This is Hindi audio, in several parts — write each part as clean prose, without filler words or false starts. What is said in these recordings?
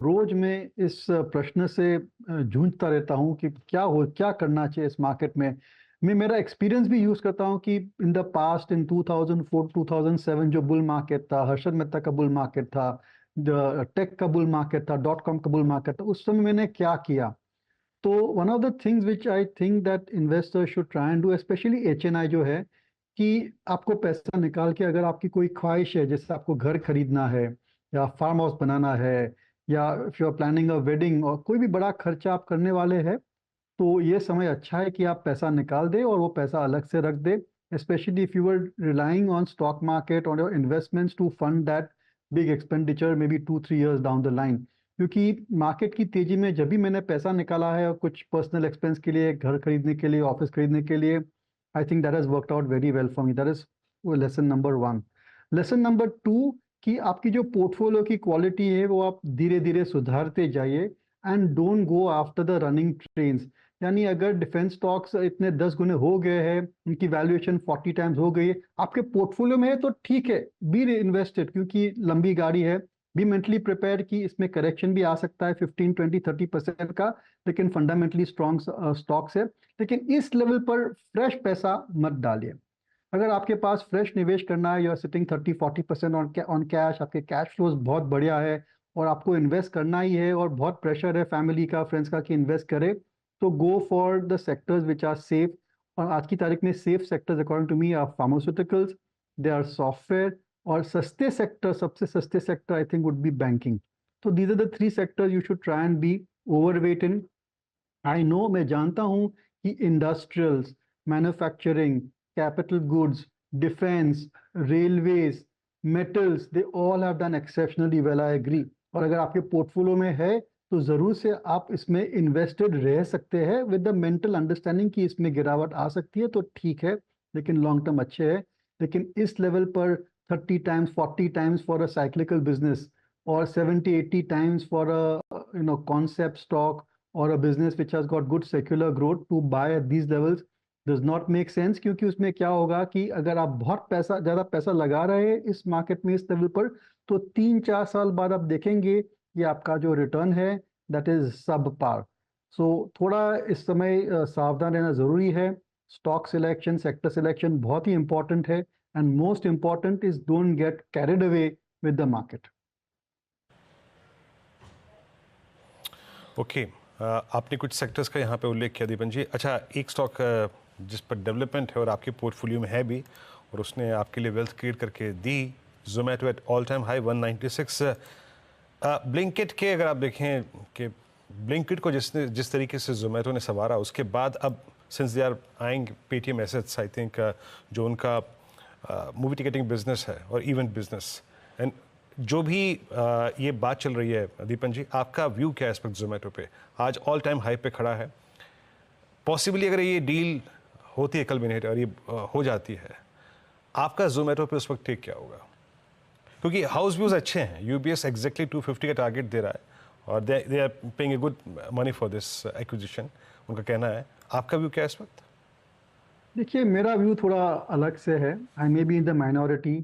रोज मैं इस प्रश्न से जूझता रहता हूँ कि क्या करना चाहिए इस मार्केट में। मैं मेरा एक्सपीरियंस भी यूज करता हूँ कि इन द पास्ट, इन 2004 2007 जो बुल मार्केट था, हर्षद मेहता का बुल मार्केट था, टेक का बुल मार्केट था, डॉट कॉम का बुल मार्केट था, उस समय मैंने क्या किया। तो one of the things which I think that investor should try and do, specially HNI जो है, कि आपको पैसा निकाल के, अगर आपकी कोई ख्वाहिश है, जैसे आपको घर खरीदना है या फार्म हाउस बनाना है, या if you are planning a wedding और कोई भी बड़ा खर्चा आप करने वाले हैं, तो ये समय अच्छा है कि आप पैसा निकाल दें और वो पैसा अलग से रख दें। Specially if you are relying on stock market और your investments to fund that big expenditure may be 2-3 years down the line. क्योंकि मार्केट की तेजी में जब भी मैंने पैसा निकाला है कुछ पर्सनल एक्सपेंस के लिए, घर खरीदने के लिए, ऑफिस खरीदने के लिए, आई think that has worked out very well for me. That is lesson number 1। Lesson number 2, कि आपकी जो पोर्टफोलियो की क्वालिटी है वो आप धीरे धीरे सुधारते जाइए and don't go after the running trains. यानी अगर डिफेंस स्टॉक्स इतने 10 गुने हो गए हैं, उनकी वैल्यूएशन 40 टाइम्स हो गई है, आपके पोर्टफोलियो में है तो ठीक है, बी इन्वेस्टेड, क्योंकि लंबी गाड़ी है। बी मेंटली प्रिपेयर कि इसमें करेक्शन भी आ सकता है 15-20-30% का, लेकिन फंडामेंटली स्ट्रॉन्ग स्टॉक्स है। लेकिन इस लेवल पर फ्रेश पैसा मत डालिए। अगर आपके पास फ्रेश निवेश करना है, you are sitting 30-40% on cash, आपके कैश फ्लोज बहुत बढ़िया है और आपको इन्वेस्ट करना ही है और बहुत प्रेशर है फैमिली का, फ्रेंड्स का कि इन्वेस्ट करे, तो go for the sectors which are safe. और आज की तारीख में safe sectors according to me are pharmaceuticals, they are software, और सस्ते सेक्टर, सबसे सस्ते sector I think would be banking. तो these are the 3 sectors you should try and be overweight in. I know, मैं जानता हूं कि industrials, manufacturing, capital goods, defence, railways, metals, they all have done exceptionally well, I agree. और अगर आपके पोर्टफोलियो में है तो जरूर से आप इसमें इन्वेस्टेड रह सकते हैं विद द मेंटल अंडरस्टैंडिंग कि इसमें गिरावट आ सकती है, तो ठीक है, लेकिन लॉन्ग टर्म अच्छे है। लेकिन इस लेवल पर 30 times 40 times for a cyclical business, और 70-80 times for a concept stock or a business which has got good secular growth, to buy at these levels does not make sense। क्योंकि उसमें क्या होगा कि अगर आप बहुत पैसा, ज़्यादा पैसा लगा रहे हैं इस मार्केट में, इस लेवल पर, तो 3-4 साल बाद आप देखेंगे कि आपका जो रिटर्न है दैट इज सब पार। सो थोड़ा इस समय सावधान रहना ज़रूरी है। स्टॉक सिलेक्शन, सेक्टर सिलेक्शन बहुत ही इंपॉर्टेंट है, and most important is don't get carried away with the market. Okay, आपने कुछ सेक्टर्स का यहाँ पे उल्लेख किया दीपन जी। अच्छा, एक स्टॉक जिस पर डेवलपमेंट है और आपके पोर्टफोलियो में है भी, और उसने आपके लिए वेल्थ क्रिएट करके दी, Zomato at all time high 196। Blinkit के अगर आप देखें कि ब्लिंकिट को जिस तरीके से जोमेटो ने संवारा, उसके बाद अब since they are eyeing Paytm assets, I think जो उनका मूवी टिकटिंग बिजनेस है और इवेंट बिजनेस, एंड जो भी ये बात चल रही है, दीपन जी आपका व्यू क्या है इस वक्त जोमेटो पे? आज ऑल टाइम हाई पे खड़ा है। पॉसिबली अगर ये डील होती है कल मिनट और ये हो जाती है, आपका जोमेटो पे उस वक्त टेक क्या होगा? क्योंकि हाउस व्यूज अच्छे हैं, यूबीएस एग्जैक्टली 250 का टारगेट दे रहा है और they are paying a good money for this acquisition, उनका कहना है। आपका व्यू क्या है इस वक्त? देखिए, मेरा व्यू थोड़ा अलग से है। I may be in the minority,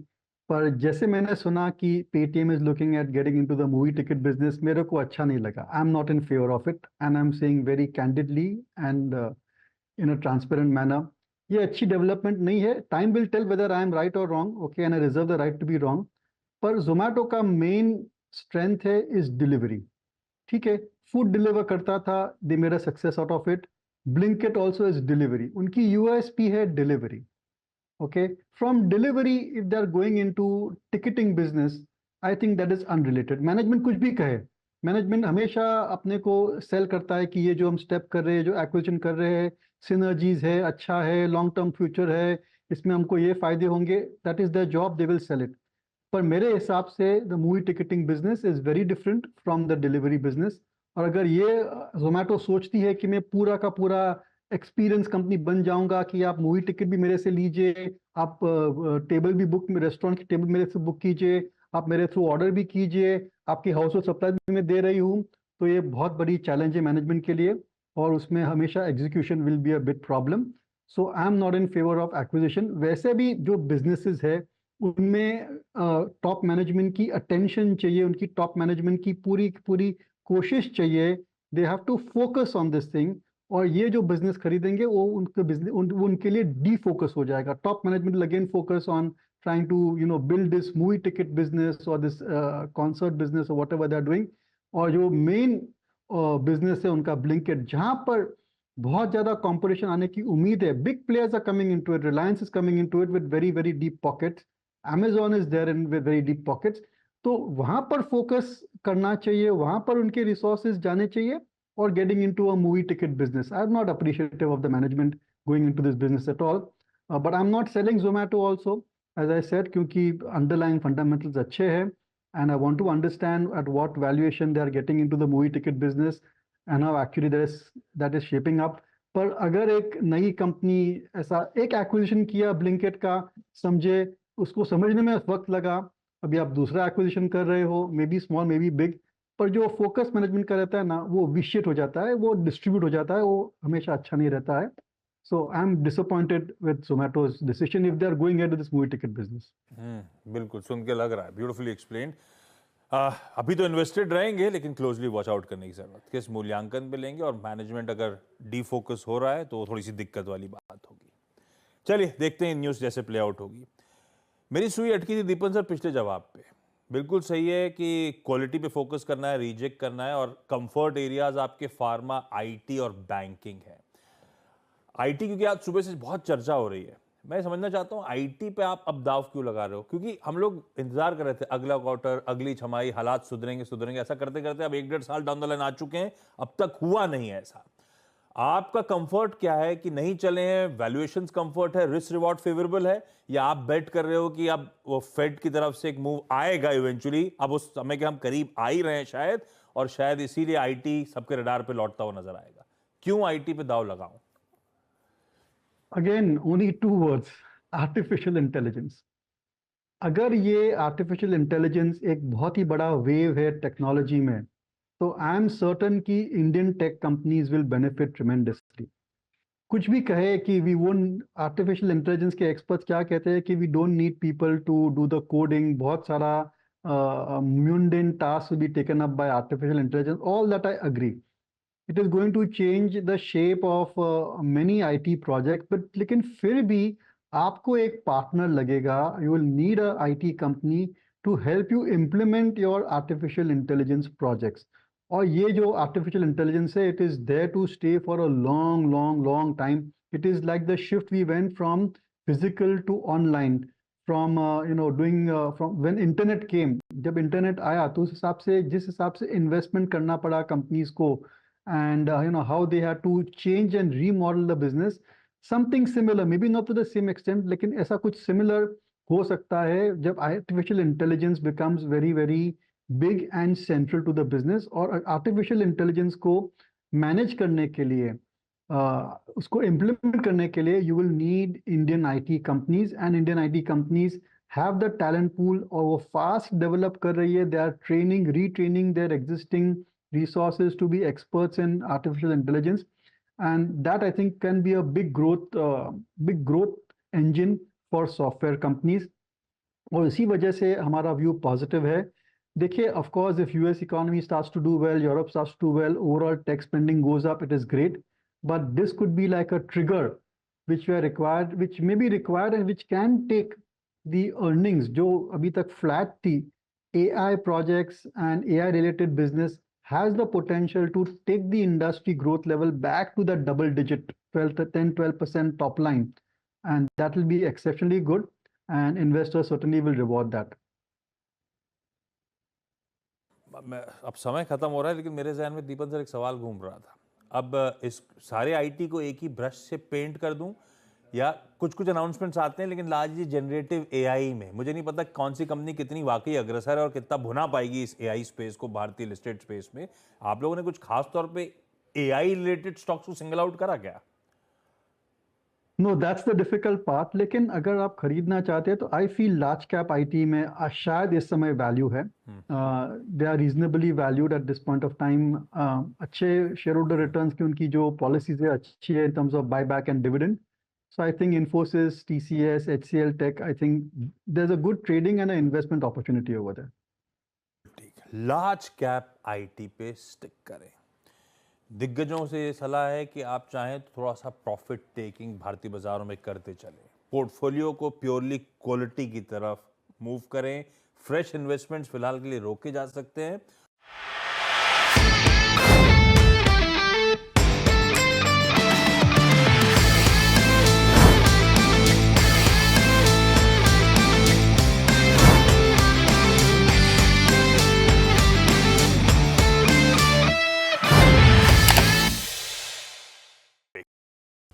पर जैसे मैंने सुना कि Paytm is looking at getting into the movie ticket business, मेरे को अच्छा नहीं लगा। I am not in favour of it and I am saying very candidly and in a transparent manner, ये अच्छी डेवलपमेंट नहीं है। Time will tell whether I am right और wrong, okay, and I reserve the right to be wrong. पर जोमेटो का मेन स्ट्रेंथ है इज डिलीवरी। ठीक है, फूड डिलीवर करता था, they made a success out of it. Blinkit also is delivery, उनकी यूएसपी है delivery. Okay, from delivery if they are going into ticketing business, I think that is unrelated. Management कुछ भी कहे, मैनेजमेंट हमेशा अपने को सेल करता है कि ये जो हम स्टेप कर रहे हैं, जो एक्विजिशन कर रहे हैं, सिनर्जीज है, अच्छा है, लॉन्ग टर्म फ्यूचर है, इसमें हमको ये फायदे होंगे, that is their job, they will sell it. पर मेरे हिसाब से the movie ticketing business is very different from the delivery business. और अगर ये जोमेटो सोचती है कि मैं पूरा का पूरा एक्सपीरियंस कंपनी बन जाऊंगा, कि आप मूवी टिकट भी मेरे से लीजिए, आप टेबल भी बुक, रेस्टोरेंट की टेबल मेरे से बुक कीजिए, आप मेरे थ्रू ऑर्डर भी कीजिए, आपकी हाउस होल्ड सप्लाई भी मैं दे रही हूँ, तो ये बहुत बड़ी चैलेंज है मैनेजमेंट के लिए, और उसमें हमेशा execution will be a big problem. So I am not in favour of acquisition. वैसे भी जो बिजनेसेस है, उनमें टॉप मैनेजमेंट की अटेंशन चाहिए, उनकी टॉप मैनेजमेंट की पूरी पूरी कोशिश चाहिए। They have to focus on this thing. और ये जो बिजनेस खरीदेंगे वो उनके बिजनेस उनके लिए डी फोकस हो जाएगा। Top management again focus on trying to build this movie ticket business or this concert business or whatever they are doing। और जो मेन बिजनेस है उनका ब्लिंकिट, जहां पर बहुत ज्यादा कंपटीशन आने की उम्मीद है, big players are coming into it, Reliance is coming into it with very very deep pockets, Amazon is there in with very deep pockets। तो वहां पर फोकस करना चाहिए, वहां पर उनके रिसोर्सेज जाने चाहिए। और getting into a movie ticket business, I am not appreciative of the management going into this business at all. But I am not selling Zomato also, as I said, क्योंकि अंडरलाइंग फंडामेंटल्स अच्छे हैं। And I want to understand at what valuation they are getting into the movie ticket business and how actually that is shaping up। पर अगर एक नई कंपनी ऐसा एक एक्विजिशन किया ब्लिंकिट का, समझे, उसको समझने में वक्त लगा, अभी आप दूसरा एक्विजिशन कर रहे हो, may be small may be big, पर जो फोकस मैनेजमेंट का रहता है ना, वो विशियट हो जाता है, वो डिस्ट्रीब्यूट हो जाता है, वो हमेशा अच्छा नहीं रहता है। So I am disappointed with Zomato's decision if they are going into this movie ticket business. बिल्कुल, सुन के लग रहा है, ब्यूटीफुली एक्सप्लेन्ड। अभी तो इन्वेस्टेड रहेंगे, लेकिन क्लोजली वॉच आउट करने की जरूरत, किस मूल्यांकन पे लेंगे, और मैनेजमेंट अगर डीफोकस हो रहा है तो थोड़ी सी दिक्कत वाली बात होगी। चलिए देखते हैं न्यूज़ जैसे प्ले आउट होगी। मेरी सुई अटकी थी दीपन सर पिछले जवाब पे। बिल्कुल सही है कि क्वालिटी पे फोकस करना है, रिजेक्ट करना है, और कंफर्ट एरियाज आपके फार्मा, आईटी और बैंकिंग है। आईटी क्योंकि आज सुबह से बहुत चर्चा हो रही है, मैं समझना चाहता हूं आईटी पे आप अब दाव क्यों लगा रहे हो? क्योंकि हम लोग इंतजार कर रहे थे अगला क्वार्टर, अगली छमाही, हालात सुधरेंगे सुधरेंगे, ऐसा करते करते अब 1-1.5 साल डाउन द लाइन आ चुके हैं, अब तक हुआ नहीं है ऐसा। आपका कंफर्ट क्या है कि नहीं चले हैं? वैल्यूएशंस कंफर्ट है, रिस्क रिवॉर्ड फेवरेबल है, या आप बेट कर रहे हो कि अब वो फेड की तरफ से एक मूव आएगा इवेंचुअली, अब उस समय के हम करीब आ ही रहे हैं शायद, और शायद इसीलिए आईटी सबके रडार पे लौटता हुआ नजर आएगा? क्यों आईटी पे दाव लगाऊं? Again only two words, artificial intelligence. अगर ये आर्टिफिशियल इंटेलिजेंस एक बहुत ही बड़ा वेव है टेक्नोलॉजी में, तो आई एम सर्टन कि Indian tech companies will benefit tremendously. कुछ भी कहे कि वी वोंट, आर्टिफिशियल इंटेलिजेंस के एक्सपर्ट्स क्या कहते हैं कि we don't need people to do the coding, बहुत सारा mundane task will be taken up by artificial intelligence. All that I agree, it is going to change the shape of many IT project, but लेकिन फिर भी आपको एक पार्टनर लगेगा, you will need a IT company to help you implement your artificial intelligence projects. और ये जो आर्टिफिशियल इंटेलिजेंस है, it is there to stay for a long long long time. It is like the shift we went from physical to online, from doing from when internet came. जब इंटरनेट आया तो उस हिसाब से, जिस हिसाब से इन्वेस्टमेंट करना पड़ा कंपनीज को, and how they had to change and remodel the business, something similar, maybe not to the same extent, लेकिन ऐसा कुछ similar हो सकता है जब artificial intelligence becomes very very big and central to the business। और artificial intelligence को manage करने के लिए, उसको implement करने के लिए, you will need Indian IT companies, and Indian IT companies have the talent pool, और वो fast develop कर रही है, they are training, retraining their existing resources to be experts in artificial intelligence, and that I think can be a big growth engine for software companies। और इसी वजह से हमारा व्यू पॉजिटिव है। देखिए, of course if US economy starts to do well, Europe starts to do well, overall tech spending goes up, it is great, but this could be like a trigger which may be required and which can take the earnings जो अभी तक flat थी, AI projects and AI related business has the potential to take the industry growth level back to the double digit 10-12% top line, and that will be exceptionally good, and investors certainly will reward that। अब समय खत्म हो रहा है, लेकिन मेरे जहन में दीपन सर एक सवाल घूम रहा था। अब इस सारे आईटी को एक ही ब्रश से पेंट कर दूं, या कुछ कुछ अनाउंसमेंट्स आते हैं लेकिन लार्जली जनरेटिव एआई में, मुझे नहीं पता कौन सी कंपनी कितनी वाकई अग्रसर है और कितना भुना पाएगी इस एआई स्पेस को, भारतीय लिस्टेड स्पेस में। आप लोगों ने कुछ खास तौर पे एआई रिलेटेड स्टॉक्स को सिंगल आउट करा क्या? No, that's the difficult part. लेकिन अगर आप खरीदना चाहते हैं तो I feel large cap IT में शायद इस समय वैल्यू है। They are reasonably valued at this point of time. अच्छे शेयर होल्डर रिटर्न्स की उनकी जो पॉलिसीज है अच्छी है in terms of buy back and dividend. So I think Infosys, TCS, HCL Tech, I think there's a good trading and an investment opportunity over there. ठीक है, लार्ज कैप आईटी पे स्टिक करें। दिग्गजों से ये सलाह है कि आप चाहें तो थोड़ा सा प्रॉफिट टेकिंग भारतीय बाजारों में करते चलें, पोर्टफोलियो को प्योरली क्वालिटी की तरफ मूव करें। फ्रेश इन्वेस्टमेंट्स फिलहाल के लिए रोके जा सकते हैं।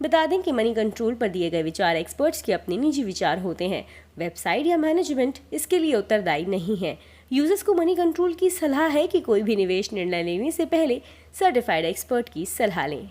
बता दें कि मनी कंट्रोल पर दिए गए विचार एक्सपर्ट्स के अपने निजी विचार होते हैं। वेबसाइट या मैनेजमेंट इसके लिए उत्तरदायी नहीं है। यूजर्स को मनी कंट्रोल की सलाह है कि कोई भी निवेश निर्णय लेने से पहले सर्टिफाइड एक्सपर्ट की सलाह लें।